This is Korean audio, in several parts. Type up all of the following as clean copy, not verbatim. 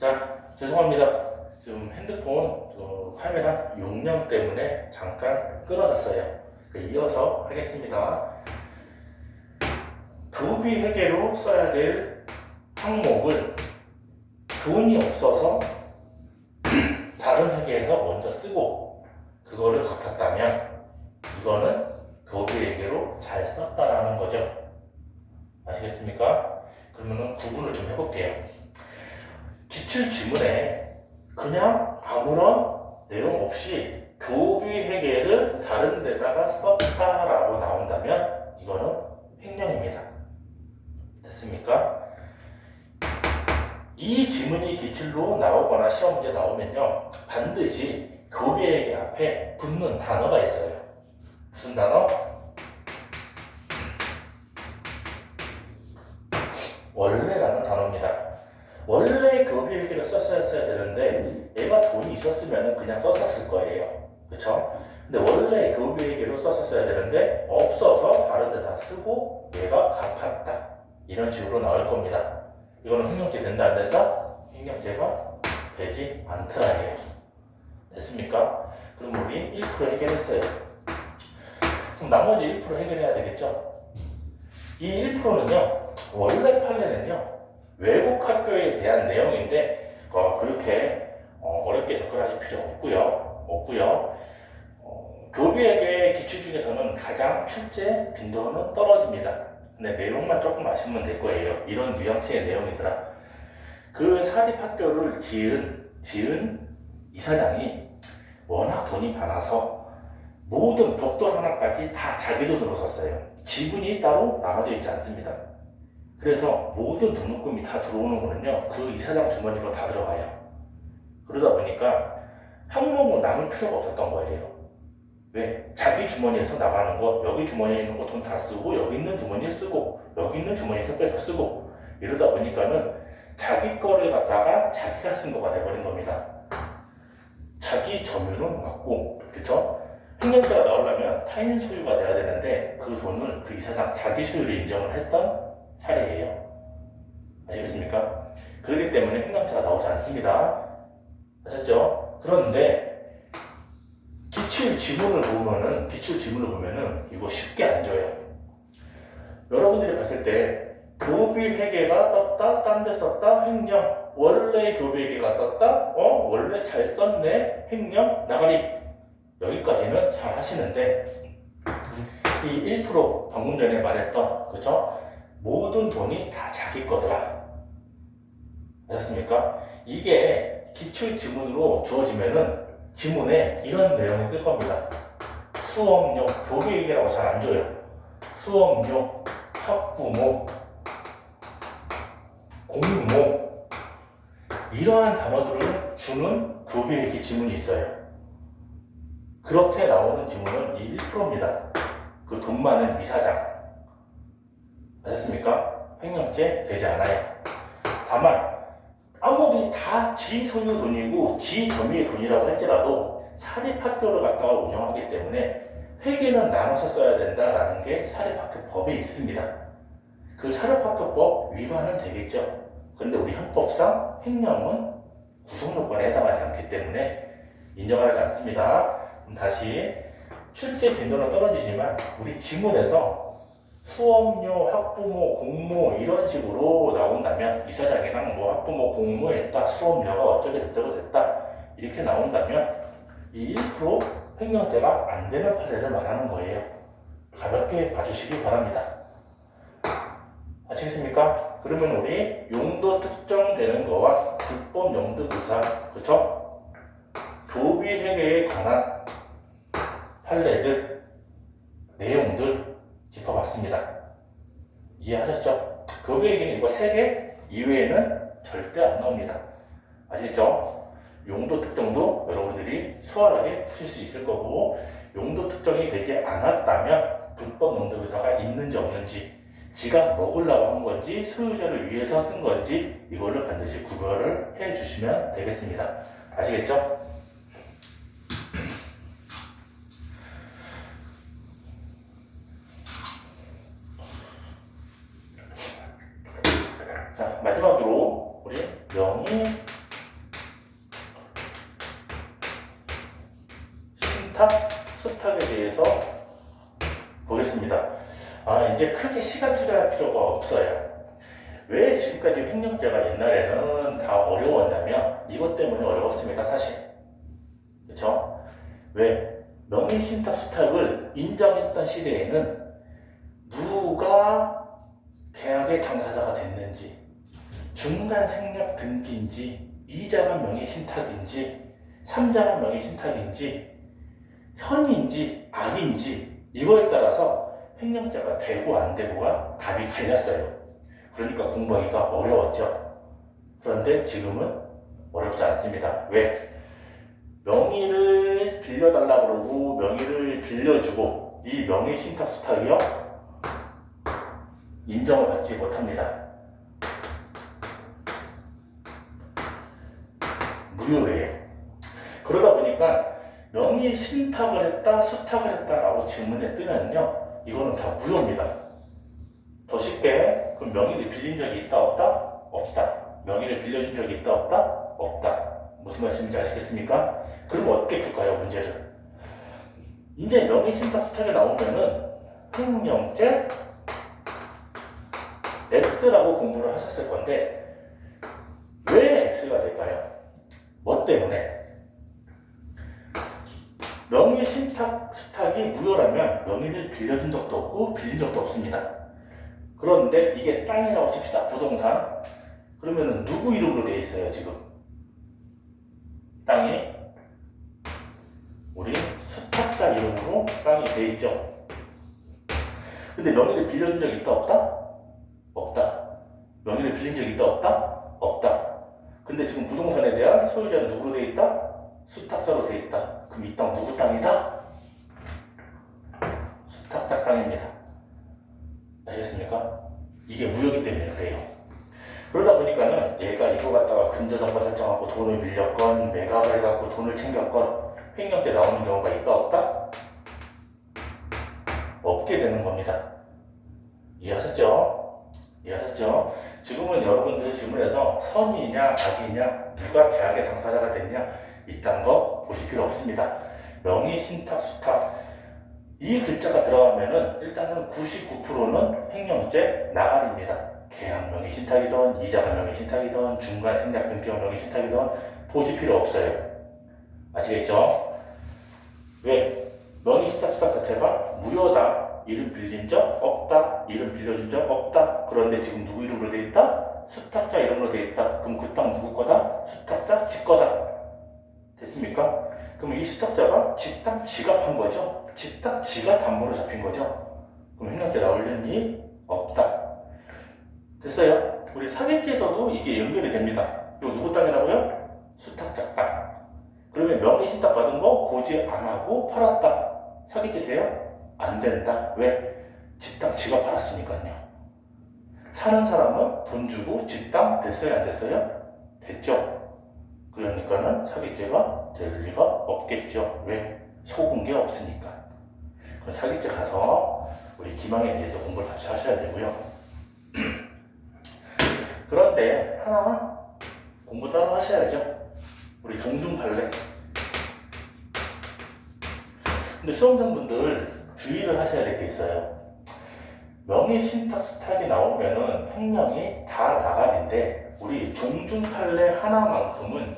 자, 죄송합니다. 지금 핸드폰 카메라 용량 때문에 잠깐 끊어졌어요. 이어서 하겠습니다. 교비 회계로 써야 될 항목을 돈이 없어서 다른 회계에서 먼저 쓰고 그거를 갚았다면 이거는 교비 회계로 잘 썼다라는 거죠. 아시겠습니까? 그러면은 구분을 좀 해볼게요. 기출 지문에 그냥 아무런 내용 없이 교비 회계를 다른 데다가 썼다라고 나온다면 이거는 횡령입니다. 됐습니까? 이 지문이 기출로 나오거나 시험 문제 나오면요, 반드시 교비 회계 앞에 붙는 단어가 있어요. 무슨 단어? 원래라는 단어입니다. 원래 교비 회계를 썼어야 되는데 얘가 돈이 있었으면 그냥 썼었을 거예요. 그쵸? 근데 원래 교비 회계로 썼었어야 되는데 없어서 다른 데다 쓰고 얘가 갚았다. 이런 식으로 나올 겁니다. 이거는 횡령죄 된다 안 된다? 횡령죄가 되지 않더라예요. 됐습니까? 그럼 우리 1% 해결했어요. 그럼 나머지 1% 해결해야 되겠죠? 이 1%는요 원래 판례는요 외국 학교에 대한 내용인데 그렇게 어렵게 접근하실 필요 없고요. 교비회계 기출 중에서는 가장 출제 빈도는 떨어집니다. 근데 내용만 조금 아시면 될 거예요. 이런 뉘앙스의 내용이더라. 그 사립학교를 지은 이사장이 워낙 돈이 많아서 모든 벽돌 하나까지 다 자기 돈으로 썼어요. 지분이 따로 나눠져 있지 않습니다. 그래서 모든 등록금이 다 들어오는 거는요 그 이사장 주머니로 다 들어가요. 그러다 보니까 항목은 남을 필요가 없었던 거예요. 왜? 자기 주머니에서 나가는 거, 여기 주머니에 있는 거 돈 다 쓰고 여기 있는 주머니에 쓰고 여기 있는 주머니에서 빼서 쓰고 이러다 보니까는 자기 거를 갖다가 자기가 쓴 거가 돼버린 겁니다. 자기 점유는 맞고, 그쵸? 횡령죄가 나오려면 타인 소유가 돼야 되는데 그 돈을 그 이사장 자기 소유로 인정을 했던 사례예요. 아시겠습니까? 그렇기 때문에 횡령죄가 나오지 않습니다. 아셨죠? 그런데 기출 지문을 보면은 이거 쉽게 안 줘요. 여러분들이 봤을 때 교비 회계가 떴다, 딴 데 썼다, 횡령. 원래 교비 회계가 떴다, 원래 잘 썼네, 횡령, 나가리. 여기까지는 잘 하시는데 이 1% 방금 전에 말했던, 그쵸? 모든 돈이 다 자기 거더라. 아셨습니까? 이게 기출 지문으로 주어지면은 지문에 이런 내용이 뜰 겁니다. 수업료, 교비 회계라고 잘 안 줘요. 수업료, 학부모, 공모, 이러한 단어들을 주는 교비 회계 지문이 있어요. 그렇게 나오는 지문은 이 1%입니다. 그 돈 많은 이사장. 아셨습니까? 횡령죄 되지 않아요. 다만 아무리 다 지 소유 돈이고 지 점유의 돈이라고 할지라도 사립학교를 갖다가 운영하기 때문에 회계는 나눠서 써야 된다라는 게 사립학교법에 있습니다. 그 사립학교법 위반은 되겠죠. 그런데 우리 형법상 횡령은 구성요건에 해당하지 않기 때문에 인정하지 않습니다. 그럼 다시 출제 빈도는 떨어지지만 우리 지문에서 수업료, 학부모, 공모 이런 식으로 나온다면 이사장이랑 학부모 공모했다, 수업료가 어쩌게 됐다 이렇게 나온다면 이 1% 횡령죄가 안 되는 판례를 말하는 거예요. 가볍게 봐주시기 바랍니다. 아시겠습니까? 그러면 우리 용도 특정되는 거와 불법 용도구사, 그쵸? 교비 회계에 관한 판례들, 내용들 짚어봤습니다. 이해하셨죠? 교비 회계는 이거 3개 이외에는 절대 안 나옵니다. 아시겠죠? 용도 특정도 여러분들이 수월하게 푸실 수 있을 거고, 용도 특정이 되지 않았다면 불법 용도구사가 있는지 없는지, 지가 먹으려고 한 건지 소유자를 위해서 쓴 건지 이거를 반드시 구별을 해 주시면 되겠습니다. 아시겠죠? 자, 마지막으로 우리 명의 시간 투자할 필요가 없어요. 왜 지금까지 횡령죄가 옛날에는 다 어려웠냐면 이것 때문에 어려웠습니다, 사실. 그쵸? 왜? 명의신탁수탁을 인정했던 시대에는 누가 계약의 당사자가 됐는지, 중간 생략 등기인지, 이자만 명의신탁인지, 삼자만 명의신탁인지, 현인지 악인지 이거에 따라서 횡령죄가 되고 안 되고가 답이 갈렸어요. 그러니까 공부하기가 어려웠죠. 그런데 지금은 어렵지 않습니다. 왜? 명의를 빌려달라 그러고 명의를 빌려주고 이 명의 신탁 수탁이요 인정을 받지 못합니다. 무효예요. 그러다 보니까 명의 신탁을 했다 수탁을 했다라고 질문에 뜨면요 이거는 다 무효입니다. 더 쉽게 그럼 명의를 빌린 적이 있다 없다? 없다. 명의를 빌려준 적이 있다 없다? 없다. 무슨 말씀인지 아시겠습니까? 그럼 어떻게 풀까요, 문제를? 이제 명의신탁 수탁에 나오면은 횡령죄 X라고 공부를 하셨을 건데 왜 X가 될까요? 뭐 때문에? 명의신탁 수탁이 무효라면 명의를 빌려준 적도 없고 빌린 적도 없습니다. 그런데 이게 땅이라고 칩시다. 부동산. 그러면은 누구 이름으로 돼 있어요, 지금? 땅이 우리 수탁자 이름으로 땅이 돼 있죠. 근데 명의를 빌려준 적이 있다 없다? 없다. 명의를 빌린 적이 있다 없다? 없다. 근데 지금 부동산에 대한 소유자는 누구로 돼 있다? 수탁자로 돼 있다. 그럼 이 땅 누구 땅이다? 수탁자 땅입니다. 아시겠습니까? 이게 무효이기 때문에 그래요. 그러다 보니까는 얘가 이거 갖다가 근저당권 설정하고 돈을 빌렸건 매각을 해갖고 돈을 챙겼건 횡령죄 나오는 경우가 있다 없다? 없게 되는 겁니다. 이해하셨죠? 이해하셨죠? 지금은 여러분들 질문에서 선이냐 악이냐 누가 계약의 당사자가 됐냐 이딴 거 보실 필요 없습니다. 명의 신탁 수탁 이 글자가 들어가면은 일단은 99%는 횡령죄 나가리입니다. 계약 명의 신탁이든 이자가 명의 신탁이든 중간 생략 등기형 명의 신탁이든 보실 필요 없어요. 아시겠죠? 왜? 명의 신탁 수탁 자체가 무효다. 이름 빌린 적 없다. 이름 빌려준 적 없다. 그런데 지금 누구 이름으로 돼 있다? 수탁자 이름으로 돼 있다. 그럼 그 땅 누구 거다? 수탁자 지 거다. 됐습니까? 그럼 이 수탁자가 지 땅 지가 판 거죠? 지 땅 지가 담보로 잡힌 거죠? 그럼 횡령죄 나올 일이 없다. 됐어요? 우리 사기죄에서도 이게 연결이 됩니다. 이거 누구 땅이라고요? 수탁자 땅. 그러면 명의신탁 받은 거 고지 안 하고 팔았다. 사기죄 돼요? 안 된다. 왜? 지 땅 지가 팔았으니까요. 사는 사람은 돈 주고 지 땅 됐어요? 안 됐어요? 됐죠. 그러니까는 사기죄가 될 리가 없겠죠. 왜? 속은 게 없으니까. 그럼 사기죄 가서 우리 기망에 대해서 공부를 다시 하셔야 되고요. 그런데 하나 공부 따로 하셔야죠. 우리 종중판례. 근데 수험생분들 주의를 하셔야 될 게 있어요. 명의신탁 수탁이 나오면은 횡령이 다 나가는데 우리 종중판례 하나만큼은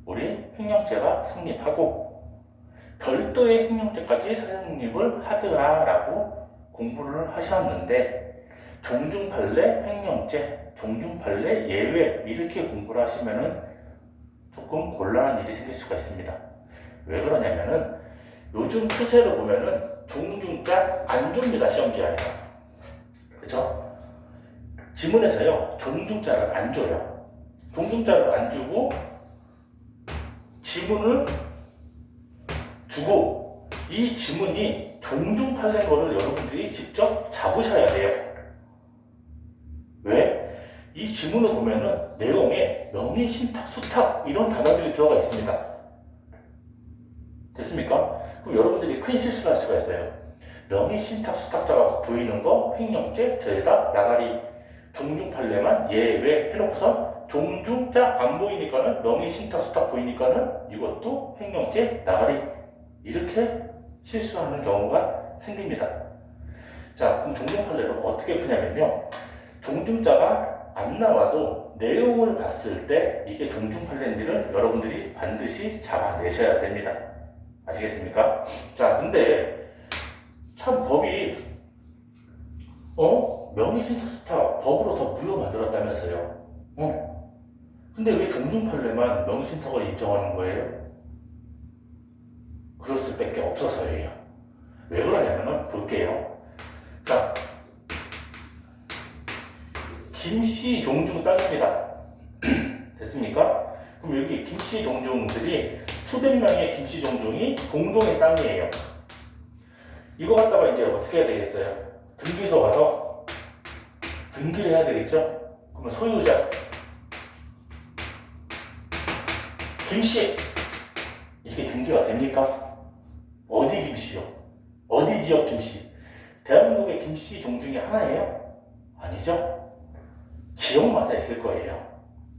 우리 횡령죄가 성립하고 별도의 횡령죄까지 성립을 하더라라고 공부를 하셨는데 종중판례 횡령죄, 종중판례 예외 이렇게 공부를 하시면은 조금 곤란한 일이 생길 수가 있습니다. 왜 그러냐면은 요즘 추세를 보면은 종중자 안 줍니다. 시험지에서. 그쵸? 지문에서요 종중자를 안 줘요. 종중자를 안 주고 지문을 주고 이 지문이 종중판례인 거를 여러분들이 직접 잡으셔야 돼요. 왜? 이 지문을 보면은 내용에 명의신탁, 수탁 이런 단어들이 들어가 있습니다. 됐습니까? 그럼 여러분들이 큰 실수를 할 수가 있어요. 명의신탁, 수탁자가 보이는 거 횡령죄, 죄다, 나가리, 종중판례만 예외 해놓고서 종중자 안 보이니까는 명의신탁, 수탁 보이니까는 이것도 횡령죄, 나가리 이렇게 실수하는 경우가 생깁니다. 자, 그럼 종중 판례를 어떻게 푸냐면요. 종중자가 안 나와도 내용을 봤을 때 이게 종중 판례인지를 여러분들이 반드시 잡아내셔야 됩니다. 아시겠습니까? 자, 근데 참 법이 명의신탁수탁 법으로 더 무효 만들었다면서요. 근데 왜 종중 판례만 명의신탁을 인정하는 거예요? 그럴 수밖에 없어서예요. 왜 그러냐면은 볼게요. 자, 김씨 종중 땅입니다. 됐습니까? 그럼 여기 김씨 종중들이 수백 명의 김씨 종중이 공동의 땅이에요. 이거 갖다가 이제 어떻게 해야 되겠어요? 등기소 가서 등기를 해야 되겠죠? 그러면 소유자 김씨 이렇게 등기가 됩니까? 어디 김씨요? 어디 지역 김씨? 대한민국의 김씨 종중이 하나예요? 아니죠? 지역마다 있을 거예요.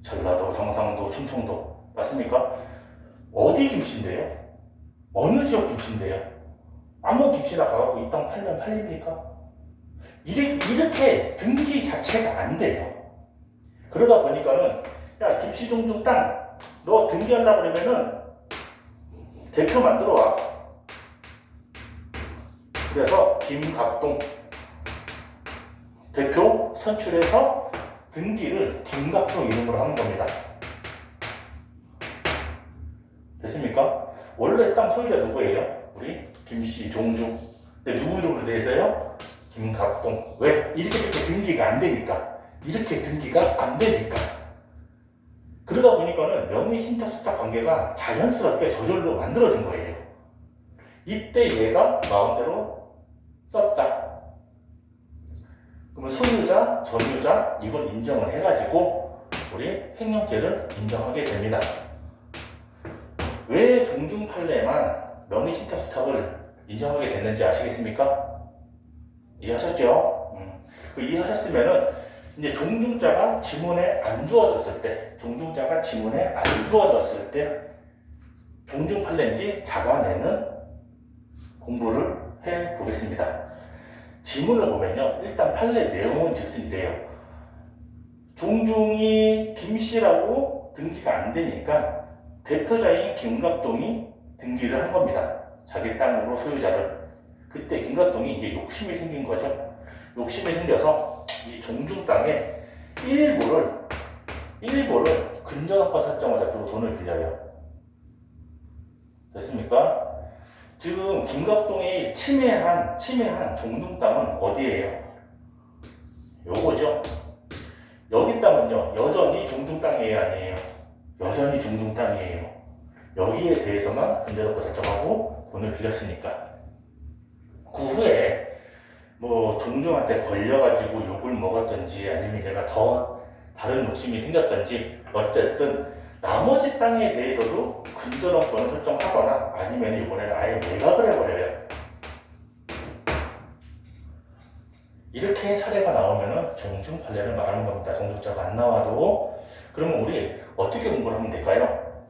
전라도, 경상도, 충청도 맞습니까? 어디 김씨인데요? 어느 지역 김씨인데요? 아무 김씨나 가갖고 이 땅 팔면 팔립니까? 이렇게 등기 자체가 안 돼요. 그러다 보니까는 야 김씨 종중 땅 너 등기한다 그러면은 대표 만들어 와. 그래서 김갑동 대표 선출해서 등기를 김갑동 이름으로 하는 겁니다. 됐습니까? 원래 땅 소유자 누구예요? 우리 김씨 종중. 근데 누구 이름으로 돼 있어요? 김갑동. 왜? 이렇게 등기가 안 되니까. 이렇게 등기가 안 되니까. 그러다 보니까는 명의신탁수탁 관계가 자연스럽게 저절로 만들어진 거예요. 이때 얘가 마음대로 썼다. 그러면 소유자, 점유자 이걸 인정을 해가지고 우리 횡령죄를 인정하게 됩니다. 왜 종중 판례만 명의신탁수탁을 인정하게 됐는지 아시겠습니까? 이해하셨죠? 이해하셨으면은 이제 종중자가 지문에 안 주어졌을 때, 종중 판례인지 잡아내는 공부를 해 보겠습니다. 지문을 보면요, 일단 판례 내용은 즉슨 이래요. 종중이 김씨라고 등기가 안 되니까 대표자인 김갑동이 등기를 한 겁니다. 자기 땅으로 소유자를. 그때 김갑동이 이제 욕심이 생긴 거죠. 욕심이 생겨서 이 종중 땅에 일부를 근저당권 설정을 잡히고 돈을 빌려요. 됐습니까? 지금 김갑동이 침해한 종중 땅은 어디예요? 요거죠. 여기 땅은요 여전히 종중 땅이에요, 아니에요? 여전히 종중 땅이에요. 여기에 대해서만 근저당권 설정하고 돈을 빌렸으니까. 그 후에 뭐 종중한테 걸려가지고 욕을 먹었던지 아니면 얘가 더 다른 욕심이 생겼던지 어쨌든 나머지 땅에 대해서도 근저당권을 설정하거나 아니면 이번에는 아예 매각을 해버려요. 이렇게 사례가 나오면은 종중 판례를 말하는 겁니다. 종중자가 안 나와도. 그러면 우리 어떻게 공부를 하면 될까요?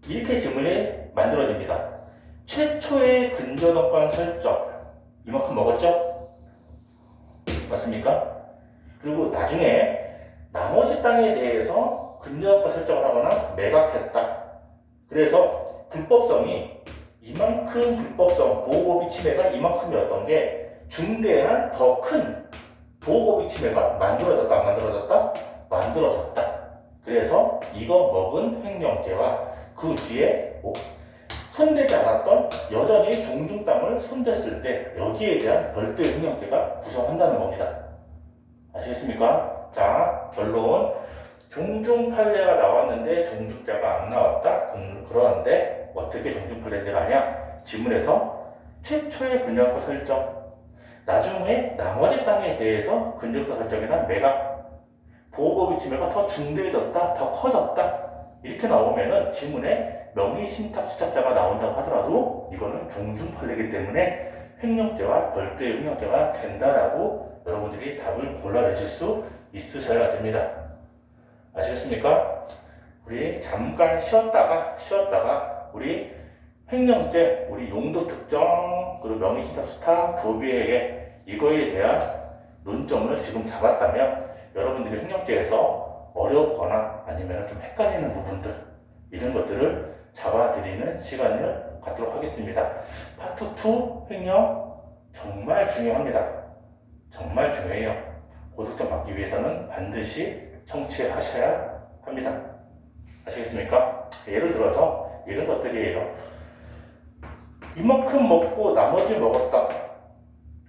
이렇게 질문이 만들어집니다. 최초의 근저당권 설정 이만큼 먹었죠? 맞습니까? 그리고 나중에 나머지 땅에 대해서 근저당권 설정을 하거나 매각했다. 그래서 불법성이 이만큼 보호법의 침해가 이만큼이었던 게 중대한 더 큰 보호법의 침해가 만들어졌다, 안 만들어졌다? 만들어졌다. 그래서 이거 먹은 횡령죄와 그 뒤에 손대지 않았던 여전히 종중 땅을 손댔을 때 여기에 대한 별도의 횡령죄가 구성한다는 겁니다. 아시겠습니까? 자, 결론. 종중 판례가 나왔는데 종중자가 안 나왔다? 그러는데 어떻게 종중 판례제가 하냐? 지문에서 최초의 근저당권 설정, 나중에 나머지 땅에 대해서 근저당권 설정이나 매각, 보호법의 침해가 더 중대해졌다, 더 커졌다 이렇게 나오면은 지문에 명의신탁수탁자가 나온다고 하더라도 이거는 종중 판례이기 때문에 횡령죄와 별도의 횡령죄가 된다라고 여러분들이 답을 골라내실 수 있으셔야 됩니다. 아시겠습니까? 우리 잠깐 쉬었다가 우리 횡령죄, 우리 용도 특정, 그리고 명의신탁수탁, 도비에게 이거에 대한 논점을 지금 잡았다면 여러분들이 횡령죄에서 어렵거나 아니면 좀 헷갈리는 부분들 이런 것들을 잡아드리는 시간을 갖도록 하겠습니다. 파트 2 횡령 정말 중요합니다. 정말 중요해요. 고득점 받기 위해서는 반드시 청취하셔야 합니다. 아시겠습니까? 예를 들어서 이런 것들이에요. 이만큼 먹고 나머지 먹었다.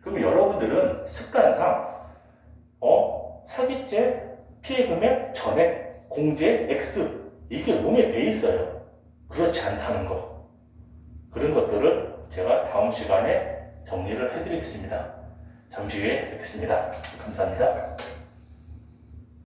그럼 여러분들은 습관상 사기죄, 피해금액, 전액, 공제, X 이게 몸에 배 있어요. 그렇지 않다는 거. 그런 것들을 제가 다음 시간에 정리를 해드리겠습니다. 잠시 후에 뵙겠습니다. 감사합니다.